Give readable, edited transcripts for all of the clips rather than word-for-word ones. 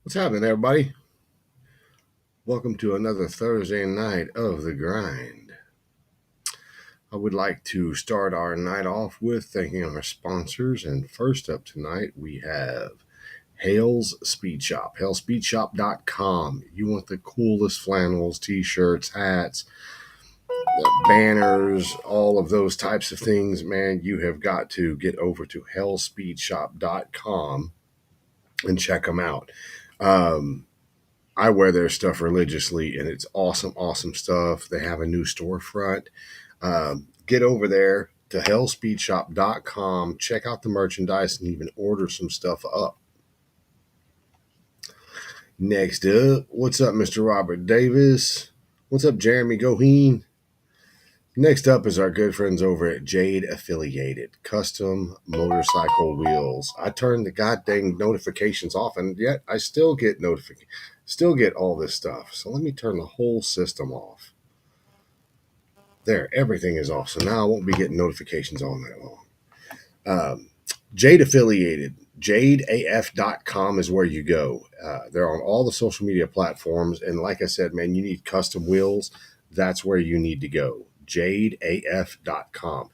What's happening, everybody? Welcome to another Thursday night of the grind. I would like to start our night off with thanking our sponsors. And first up tonight, we have Hale's Speed Shop, halespeedshop.com. You want the coolest flannels, t-shirts, hats, banners, all of those types of things, man, you have got to get over to halespeedshop.com and check them out. I wear their stuff religiously, and it's awesome, awesome stuff. They have a new storefront. Get over there to hellspeedshop.com, check out the merchandise, and even order some stuff up. Next up, what's up, Mr. Robert Davis? What's up, Jeremy Goheen? Next up is our good friends over at Jade Affiliated Custom Motorcycle Wheels. I turn the goddamn notifications off, and yet I still get still get all this stuff. So let me turn the whole system off. There, everything is off. So now I won't be getting notifications all night long. Jade Affiliated, jadeaf.com is where you go. They're on all the social media platforms. And like I said, man, you need custom wheels. That's where you need to go. jadeaf.com.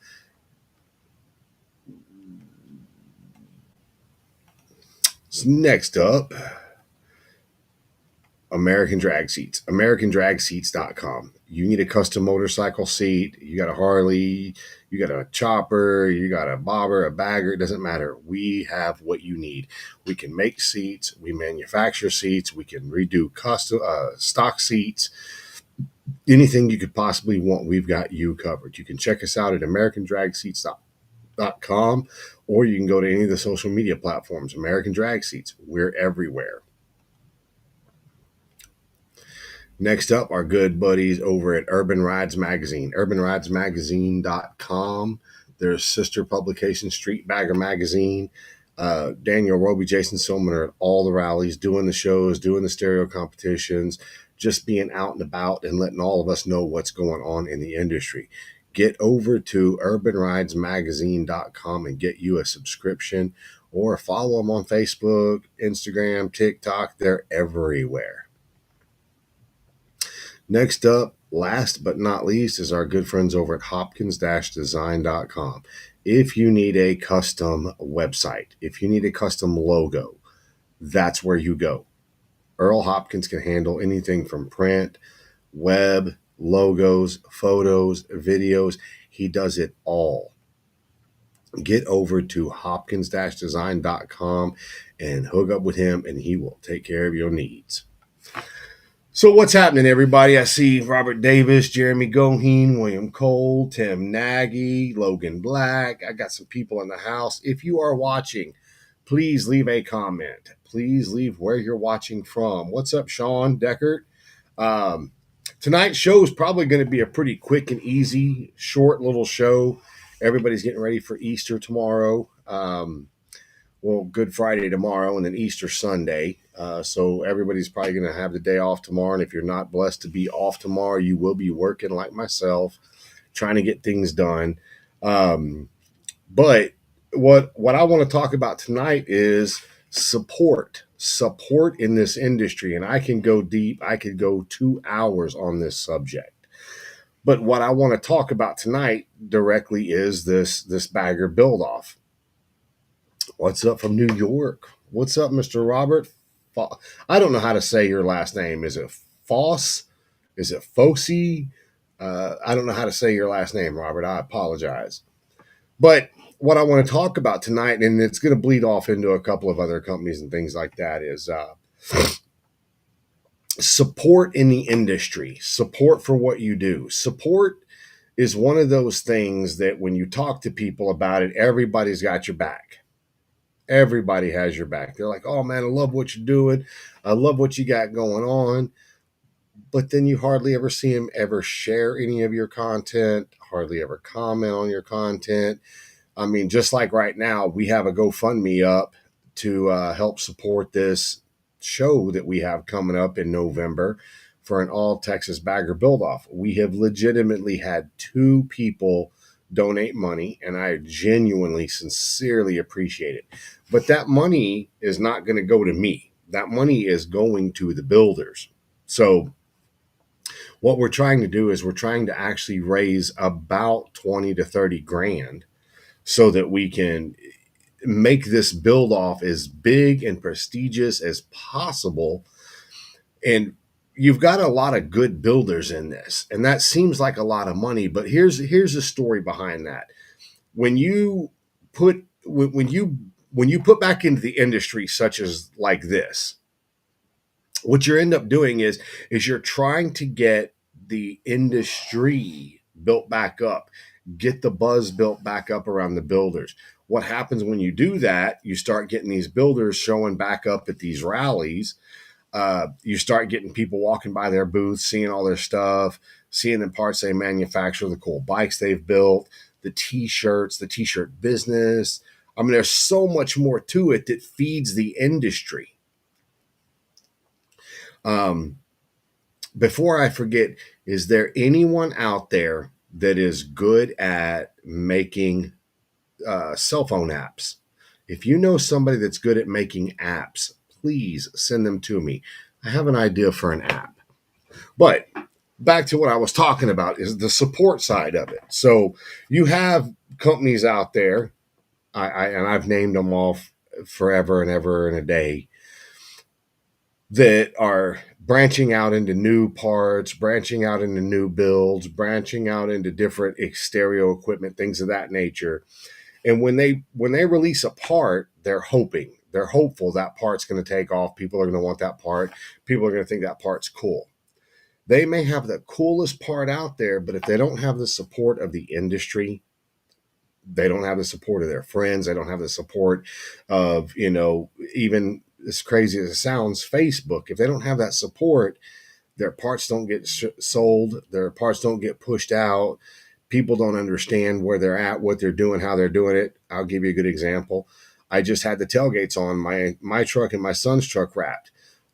So next up, American Drag Seats, americandragseats.com. You need a custom motorcycle seat. You got a Harley, you got a chopper, you got a bobber, a bagger. It doesn't matter. We have what you need. We can make seats. We manufacture seats. We can redo custom stock seats. Anything you could possibly want, we've got you covered. You can check us out at americandragseats.com, or you can go to any of the social media platforms. American Drag Seats. We're everywhere. Next up, our good buddies over at Urban Rides Magazine, urbanridesmagazine.com. Their sister publication, Street Bagger Magazine. Daniel Roby, Jason Silman are at all the rallies, doing the shows, doing the stereo competitions, just being out and about and letting all of us know what's going on in the industry. Get over to urbanridesmagazine.com and get you a subscription, or follow them on Facebook, Instagram, TikTok. They're everywhere. Next up, last but not least, is our good friends over at hopkins-design.com. If you need a custom website, if you need a custom logo, that's where you go. Earl Hopkins can handle anything from print, web, logos, photos, videos. He does it all. Get over to hopkins-design.com and hook up with him, and he will take care of your needs. So what's happening, everybody? I see Robert Davis, Jeremy Goheen, William Cole, Tim Nagy, Logan Black. I got some people in the house. If you are watching, please leave a comment. Please leave where you're watching from. What's up, Sean Deckert? Tonight's show is probably going to be a pretty quick and easy, short little show. Everybody's getting ready for Easter tomorrow. Good Friday tomorrow, and then Easter Sunday. So everybody's probably going to have the day off tomorrow. And if you're not blessed to be off tomorrow, you will be working like myself, trying to get things done. But what I want to talk about tonight is support in this industry. And I can go deep. I could go 2 hours on this subject. But what I want to talk about tonight directly is this bagger build off. What's up from New York? What's up, Mr. Robert? I don't know how to say your last name. Is it Foss? Is it Fossey? I don't know how to say your last name, Robert. I apologize. But what I want to talk about tonight, and it's going to bleed off into a couple of other companies and things like that, is support in the industry. Support for what you do. Support is one of those things that when you talk to people about it, everybody's got your back. Everybody has your back. They're like, oh man, I love what you're doing. I love what you got going on. But then you hardly ever see them ever share any of your content, hardly ever comment on your content. I mean, just like right now, we have a GoFundMe up to help support this show that we have coming up in November for an all Texas bagger build off. We have legitimately had 2 people donate money, and I genuinely, sincerely appreciate it. But that money is not going to go to me. That money is going to the builders. So what we're trying to do is we're trying to actually raise about 20 to 30 grand so that we can make this build off as big and prestigious as possible. And you've got a lot of good builders in this, and that seems like a lot of money, but here's the story behind that. When you put when you put back into the industry such as like this, what you end up doing is you're trying to get the industry built back up, get the buzz built back up around the builders. What happens when you do that? You start getting these builders showing back up at these rallies. You start getting people walking by their booths, seeing all their stuff, seeing the parts they manufacture, the cool bikes they've built, the t-shirts, the t-shirt business. I mean, there's so much more to it that feeds the industry. Um, Before I forget, is there anyone out there that is good at making cell phone apps? If you know somebody that's good at making apps, please send them to me. I have an idea for an app. But back to what I was talking about is the support side of it. So you have companies out there, and I've named them all forever and ever and a day, that are branching out into new parts, branching out into new builds, branching out into different exterior equipment, things of that nature. And when they release a part, they're hopeful that part's going to take off. People are going to want that part. People are going to think that part's cool. They may have the coolest part out there, but if they don't have the support of the industry, they don't have the support of their friends, they don't have the support of, even as crazy as it sounds, Facebook. If they don't have that support, their parts don't get sold, their parts don't get pushed out. People don't understand where they're at, what they're doing, how they're doing it. I'll give you a good example. I just had the tailgates on my truck and my son's truck wrapped.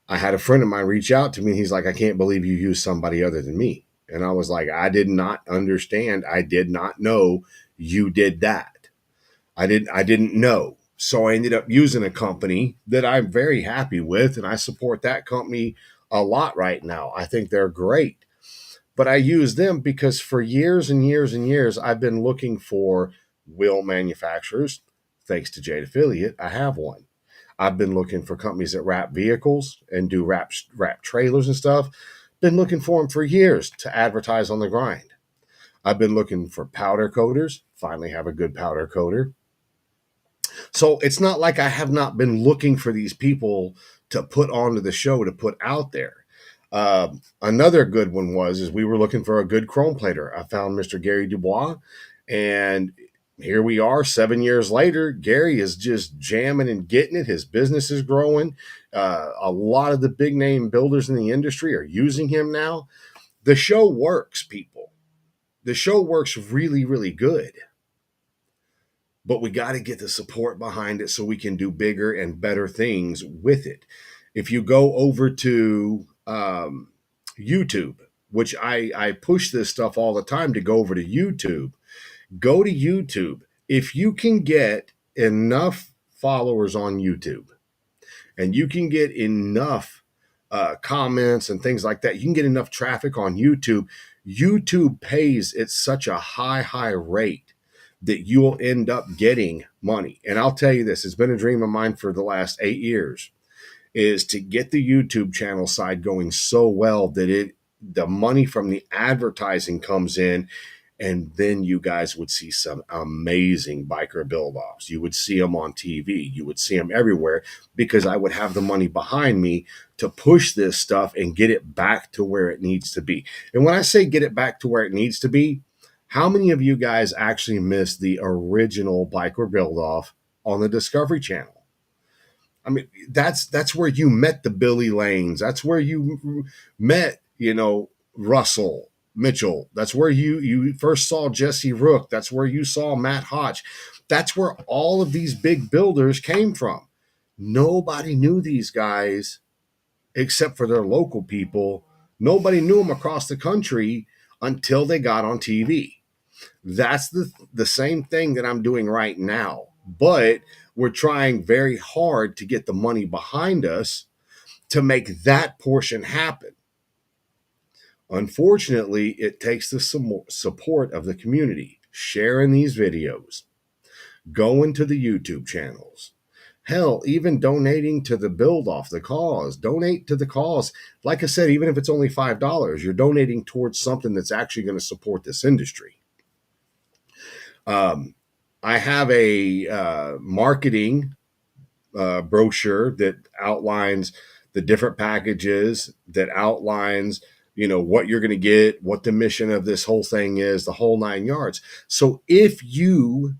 I had a friend of mine reach out to me. He's like, I can't believe you used somebody other than me. And I was like, I did not understand. I did not know you did that. I didn't know. So I ended up using a company that I'm very happy with, and I support that company a lot right now. I think they're great. But I use them because for years and years and years, I've been looking for wheel manufacturers. Thanks to Jade Affiliate, I have one. I've been looking for companies that wrap vehicles and do wrap trailers and stuff. Been looking for them for years to advertise on the grind. I've been looking for powder coaters. Finally have a good powder coater. So it's not like I have not been looking for these people to put onto the show to put out there. Another good one is we were looking for a good chrome plater. I found Mr. Gary Dubois, and here we are 7 years later. Gary is just jamming and getting it. His business is growing. A lot of the big name builders in the industry are using him now. The show works, people. The show works really, really good. But we got to get the support behind it so we can do bigger and better things with it. If you go over to YouTube, which I push this stuff all the time to go over to YouTube, go to YouTube. If you can get enough followers on YouTube and you can get enough comments and things like that, you can get enough traffic on YouTube. YouTube pays at such a high rate that you will end up getting money. And I'll tell you this, it's been a dream of mine for the last 8 years, is to get the YouTube channel side going so well that the money from the advertising comes in, and then you guys would see some amazing biker build-offs. You would see them on TV. You would see them everywhere because I would have the money behind me to push this stuff and get it back to where it needs to be. And when I say get it back to where it needs to be, how many of you guys actually missed the original biker build-off on the Discovery Channel? I mean, that's where you met the Billy Lanes. That's where you met, Russell Mitchell. That's where you first saw Jesse Rook. That's where you saw Matt Hodge. That's where all of these big builders came from. Nobody knew these guys except for their local people. Nobody knew them across the country until they got on TV. That's the same thing that I'm doing right now. But we're trying very hard to get the money behind us to make that portion happen. Unfortunately, it takes the support of the community, sharing these videos, going to the YouTube channels. Hell, even donating to the build off, the cause. Donate to the cause. Like I said, even if it's only $5, you're donating towards something that's actually going to support this industry. I have a marketing brochure that outlines the different packages, that outlines, what you're going to get, what the mission of this whole thing is, the whole 9 yards. So if you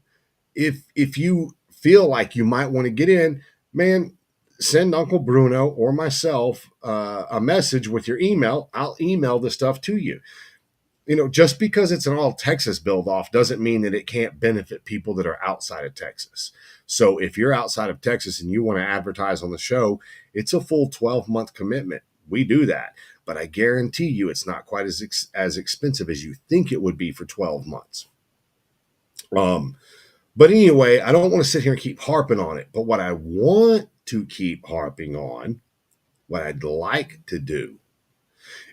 feel like you might want to get in, man, send Uncle Bruno or myself a message with your email. I'll email the stuff to you. Just because it's an all Texas build off doesn't mean that it can't benefit people that are outside of Texas. So if you're outside of Texas and you want to advertise on the show, it's a full 12-month commitment. We do that, but I guarantee you it's not quite as expensive as you think it would be for 12 months. But anyway, I don't want to sit here and keep harping on it. But what I want to keep harping on, what I'd like to do,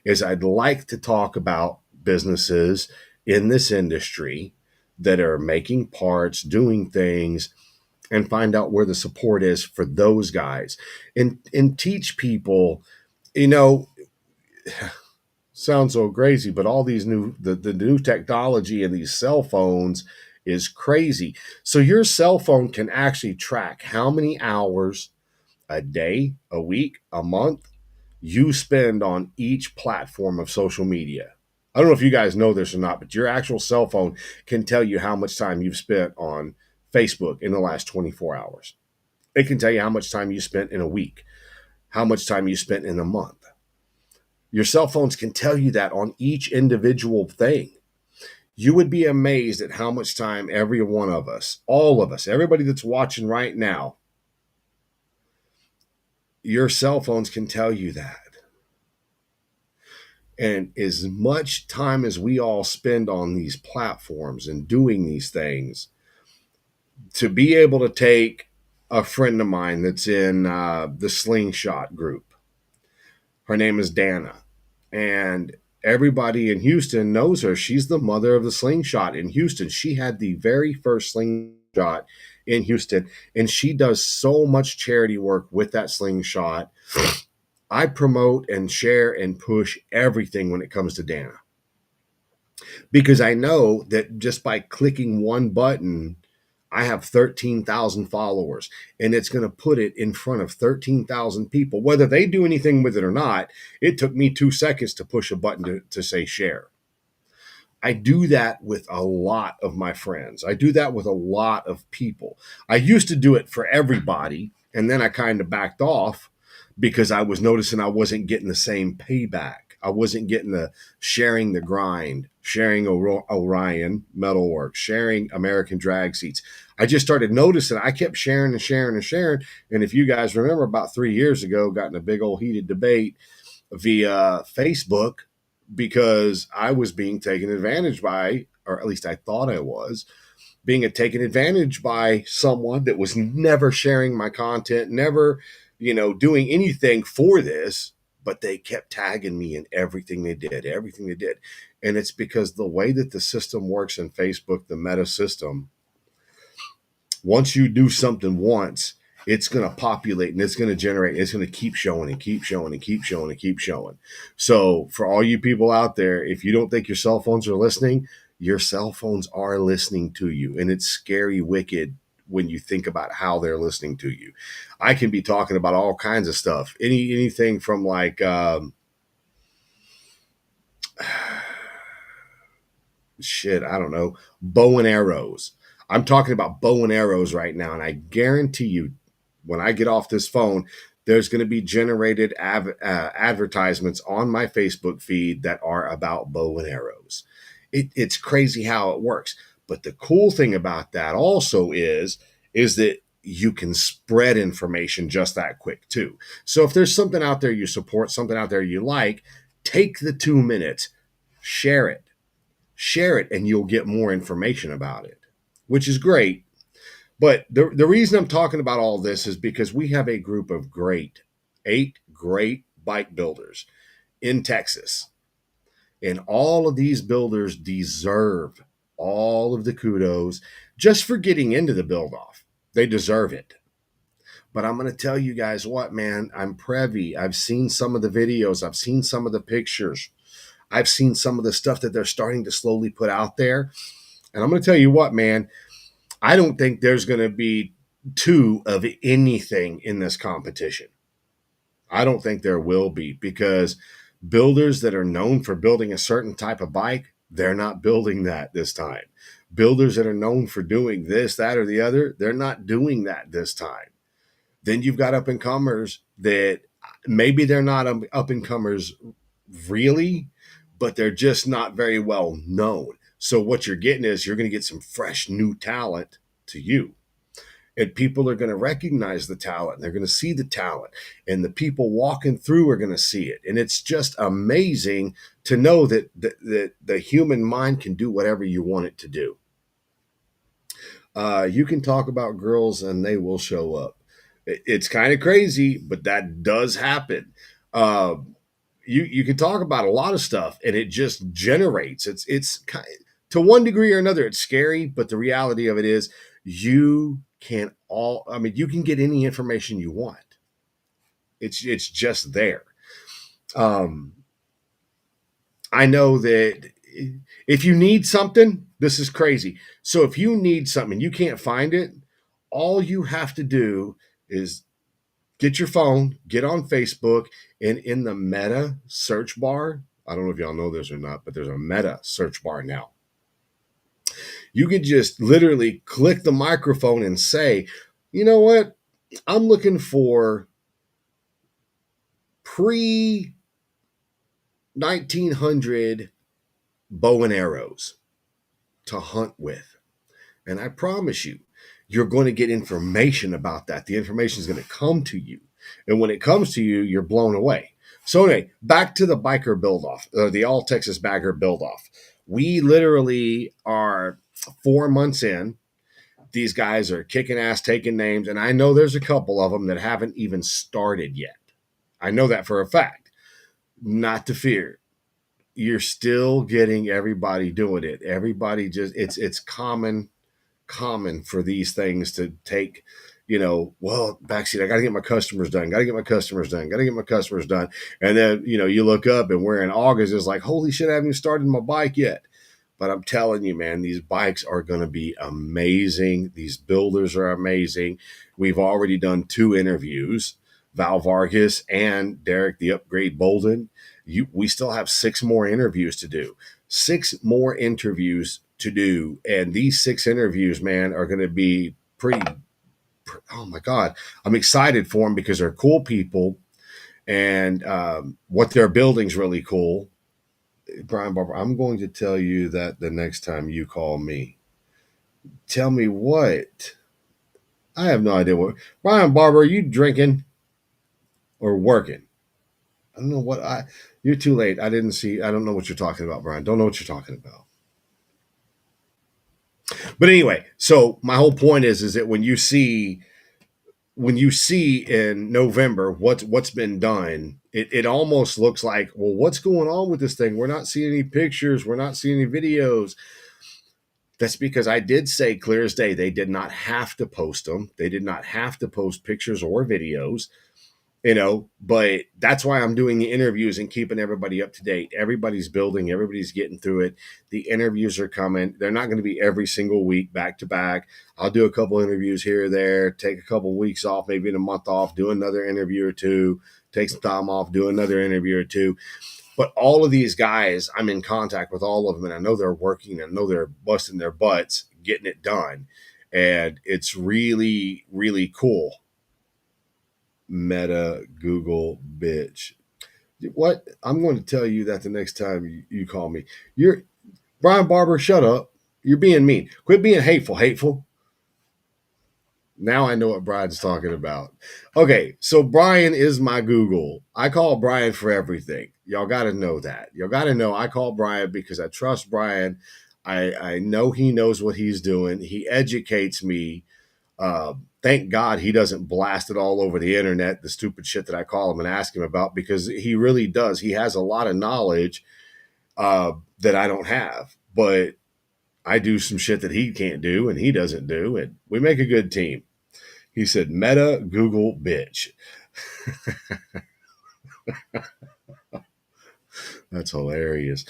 is I'd like to talk about businesses in this industry that are making parts, doing things, and find out where the support is for those guys, and teach people, sounds so crazy, but all these the new technology and these cell phones is crazy. So your cell phone can actually track how many hours a day, a week, a month you spend on each platform of social media. I don't know if you guys know this or not, but your actual cell phone can tell you how much time you've spent on Facebook in the last 24 hours. It can tell you how much time you spent in a week, how much time you spent in a month. Your cell phones can tell you that on each individual thing. You would be amazed at how much time every one of us, all of us, everybody that's watching right now, your cell phones can tell you that. And as much time as we all spend on these platforms and doing these things, to be able to take a friend of mine that's in the Slingshot group, her name is Dana, and everybody in Houston knows her. She's the mother of the Slingshot in Houston. She had the very first Slingshot in Houston, and she does so much charity work with that Slingshot. I promote and share and push everything when it comes to Dana, because I know that just by clicking one button, I have 13,000 followers, and it's going to put it in front of 13,000 people. Whether they do anything with it or not, it took me 2 seconds to push a button to say share. I do that with a lot of my friends. I do that with a lot of people. I used to do it for everybody, and then I kind of backed off because I was noticing I wasn't getting the same payback. I wasn't getting the sharing the grind, sharing Orion Metalworks, sharing American Drag Seats. I just started noticing I kept sharing and sharing and sharing. And if you guys remember, about 3 years ago, got in a big old heated debate via Facebook because I was being taken advantage by, or at least I thought I was, being taken advantage by someone that was never sharing my content, never, doing anything for this, but they kept tagging me in everything they did. And it's because the way that the system works in Facebook, the meta system, once you do something once, it's going to populate and it's going to generate. It's going to keep showing and keep showing and keep showing and keep showing. So for all you people out there, if you don't think your cell phones are listening, your cell phones are listening to you. And it's scary, wicked when you think about how they're listening to you. I can be talking about all kinds of stuff. Anything from like, shit, I don't know, bow and arrows. I'm talking about bow and arrows right now. And I guarantee you, when I get off this phone, there's going to be generated advertisements on my Facebook feed that are about bow and arrows. It's crazy how it works. But the cool thing about that also is that you can spread information just that quick too. So if there's something out there you support, something out there you like, take the 2 minutes, share it, and you'll get more information about it, which is great. But the reason I'm talking about all this is because we have a group of 8 great bike builders in Texas. And all of these builders deserve all of the kudos just for getting into the build off. They deserve it. But I'm going to tell you guys what, man, I'm privy. I've seen some of the videos, I've seen some of the pictures, I've seen some of the stuff that they're starting to slowly put out there. And I'm going to tell you what, man, I don't think there's going to be two of anything in this competition. I don't think there will be, because builders that are known for building a certain type of bike, they're not building that this time. Builders that are known for doing this, that, or the other, they're not doing that this time. Then you've got up and comers that maybe they're not up and comers really, but they're just not very well known. So what you're getting is you're going to get some fresh new talent to you. And people are going to recognize the talent. They're going to see the talent. And the people walking through are going to see it. And it's just amazing to know that the human mind can do whatever you want it to do. You can talk about girls and they will show up. It's kind of crazy, but that does happen. You can talk about a lot of stuff and it just generates. It's kind of, to one degree or another, it's scary, but the reality of it is you you can get any information you want. It's just there. I know that if you need something, this is crazy. So if you need something and you can't find it, all you have to do is get your phone, get on Facebook, and in the Meta search bar, I don't know if y'all know this or not, but there's a Meta search bar now. You can just literally click the microphone and say, you know what? I'm looking for pre 1900 bow and arrows to hunt with. And I promise you, you're going to get information about that. The information is going to come to you. And when it comes to you, you're blown away. So anyway, back to the biker build-off, the All Texas Bagger build-off. We literally are 4 months in. These guys are kicking ass, taking names, and I know there's a couple of them that haven't even started yet. I know that for a fact. Not to fear. You're still getting everybody doing it. Everybody just, it's common for these things to take, backseat. I got to get my customers done. And then, you look up and we're in August. It's like, holy shit, I haven't even started my bike yet. But I'm telling you, man, these bikes are going to be amazing. These builders are amazing. We've already done 2 interviews, Val Vargas and Derek, the Upgrade Bolden. We still have 6 more interviews to do. 6 more interviews to do. And these 6 interviews, man, are going to be oh my God. I'm excited for them because they're cool people. And what they're building is really cool. Brian Barber, I'm going to tell you that the next time you call me. Tell me what? I have no idea what. Brian Barber, are you drinking or working? I don't know what you're too late. I don't know what you're talking about, Brian. Don't know what you're talking about. But anyway, so my whole point is that when you see in November what's been done, it almost looks like, well, what's going on with this thing? We're not seeing any pictures. We're not seeing any videos. That's because I did say clear as day, they did not have to post them. They did not have to post pictures or videos, but that's why I'm doing the interviews and keeping everybody up to date. Everybody's building, everybody's getting through it. The interviews are coming. They're not going to be every single week back to back. I'll do a couple interviews here or there, take a couple of weeks off, maybe in a month off, do another interview or 2, take some time off, do another interview or 2. But all of these guys, I'm in contact with all of them, and I know they're working. I know they're busting their butts getting it done. And it's really, really cool. Meta Google bitch. What? I'm going to tell you that the next time you call me. You're Brian Barber, shut up. You're being mean. Quit being hateful. Now I know what Brian's talking about. Okay, so Brian is my Google. I call Brian for everything. Y'all got to know that. Y'all got to know I call Brian because I trust Brian. I know he knows what he's doing. He educates me Thank God he doesn't blast it all over the internet, the stupid shit that I call him and ask him about, because he really does. He has a lot of knowledge that I don't have, but I do some shit that he can't do and he doesn't do, and we make a good team. He said, Meta Google bitch. That's hilarious.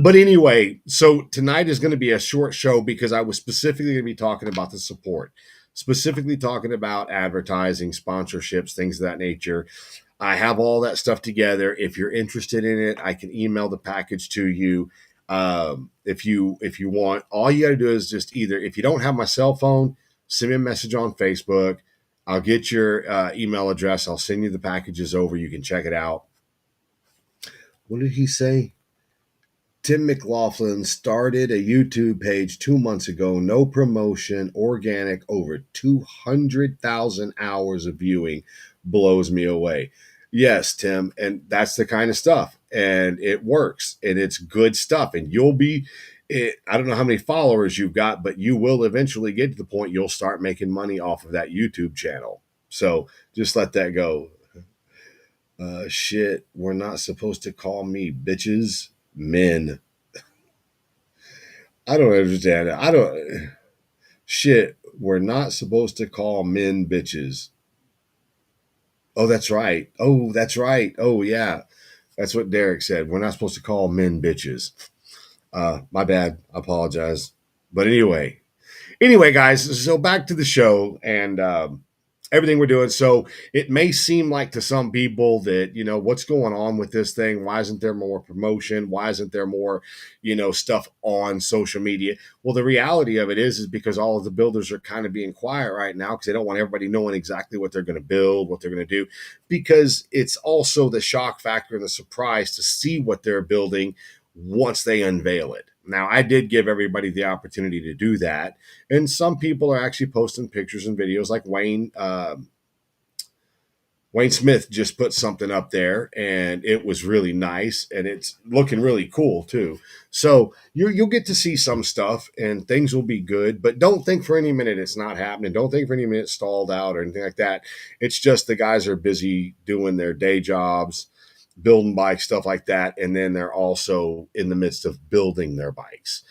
But anyway, so tonight is going to be a short show because I was specifically going to be talking about the support, specifically talking about advertising, sponsorships, things of that nature. I have all that stuff together. If you're interested in it, I can email the package to you. If you want, all you got to do is just either, if you don't have my cell phone, send me a message on Facebook. I'll get your email address. I'll send you the packages over. You can check it out. What did he say? Tim McLaughlin started a YouTube page 2 months ago. No promotion, organic, over 200,000 hours of viewing. Blows me away. Yes, Tim, and that's the kind of stuff. And it works, and it's good stuff. And you'll be, I don't know how many followers you've got, but you will eventually get to the point you'll start making money off of that YouTube channel. So just let that go. Shit, we're not supposed to call me bitches, men. I don't understand it. I don't. Shit, we're not supposed to call men bitches. Oh, that's right. Oh, that's right. Oh, yeah. That's what Derek said. We're not supposed to call men bitches. My bad. I apologize. But anyway, guys, so back to the show and everything we're doing. So it may seem like to some people that, what's going on with this thing? Why isn't there more promotion? Why isn't there more, stuff on social media? Well, the reality of it is because all of the builders are kind of being quiet right now because they don't want everybody knowing exactly what they're going to build, what they're going to do, because it's also the shock factor and the surprise to see what they're building once they unveil it. Now, I did give everybody the opportunity to do that. And some people are actually posting pictures and videos, like Wayne Smith just put something up there, and it was really nice, and it's looking really cool too. So you'll get to see some stuff, and things will be good. But don't think for any minute it's not happening. Don't think for any minute it's stalled out or anything like that. It's just the guys are busy doing their day jobs, building bikes, stuff like that, and then they're also in the midst of building their bikes.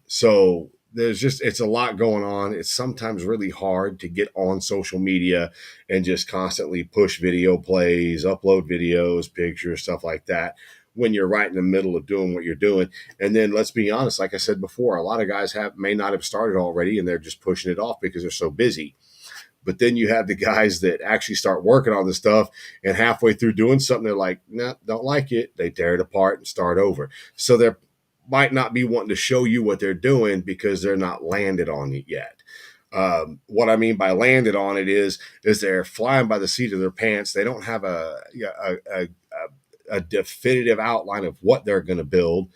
So it's a lot going on. It's sometimes really hard to get on social media and just constantly push video plays, upload videos, pictures, stuff like that, when you're right in the middle of doing what you're doing. And then let's be honest, like I said before, a lot of guys may not have started already, and they're just pushing it off because they're so busy. But then you have the guys that actually start working on the stuff, and halfway through doing something, they're like, no, don't like it. They tear it apart and start over. So they're might not be wanting to show you what they're doing because they're not landed on it yet. What I mean by landed on it is they're flying by the seat of their pants. They don't have a definitive outline of what they're going to build.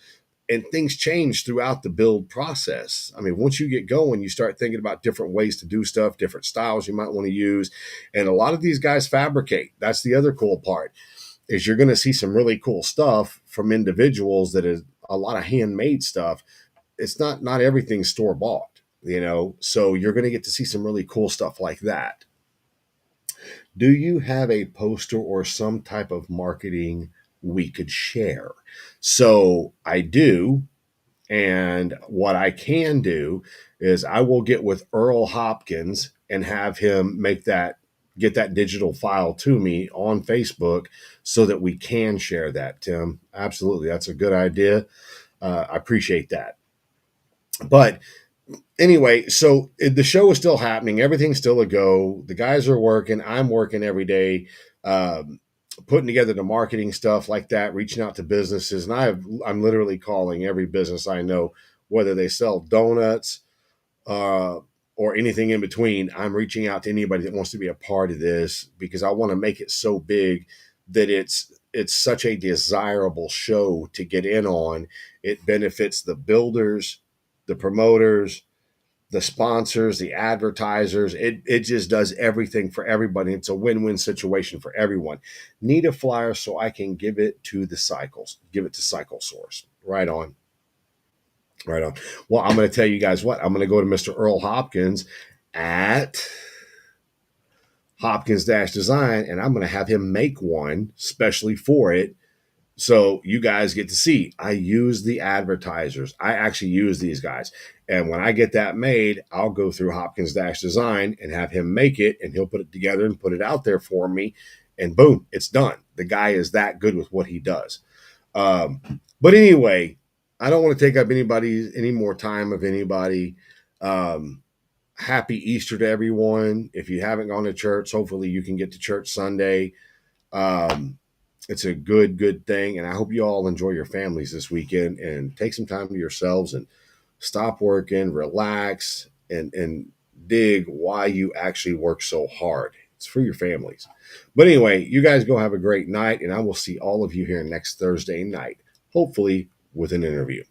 And things change throughout the build process. I mean, once you get going, you start thinking about different ways to do stuff, different styles you might want to use. And a lot of these guys fabricate. That's the other cool part, is you're going to see some really cool stuff from individuals that is a lot of handmade stuff. It's not everything store bought, so you're going to get to see some really cool stuff like that. Do you have a poster or some type of marketing we could share? So I do. And what I can do is I will get with Earl Hopkins and have him get that digital file to me on Facebook so that we can share that, Tim. Absolutely. That's a good idea. I appreciate that. But anyway, so the show is still happening. Everything's still a go. The guys are working. I'm working every day, putting together the marketing stuff like that, reaching out to businesses. And I'm literally calling every business I know, whether they sell donuts or anything in between. I'm reaching out to anybody that wants to be a part of this because I want to make it so big that it's such a desirable show to get in on. It benefits the builders, the promoters, the sponsors, the advertisers. It just does everything for everybody. It's a win-win situation for everyone. Need a flyer so I can give it to Cycle Source. Right on. Right on. Well, I'm going to tell you guys what. I'm going to go to Mr. Earl Hopkins at Hopkins Design, and I'm going to have him make one specially for it. So you guys get to see. I use the advertisers. I actually use these guys. And when I get that made, I'll go through Hopkins Design and have him make it, and he'll put it together and put it out there for me. And boom, it's done. The guy is that good with what he does. But anyway, I don't want to take up any more time of anybody. Happy Easter to everyone. If you haven't gone to church, hopefully you can get to church Sunday. It's a good thing. And I hope you all enjoy your families this weekend and take some time to yourselves and stop working, relax, and dig why you actually work so hard. It's for your families. But anyway, you guys go have a great night, and I will see all of you here next Thursday night, hopefully with an interview.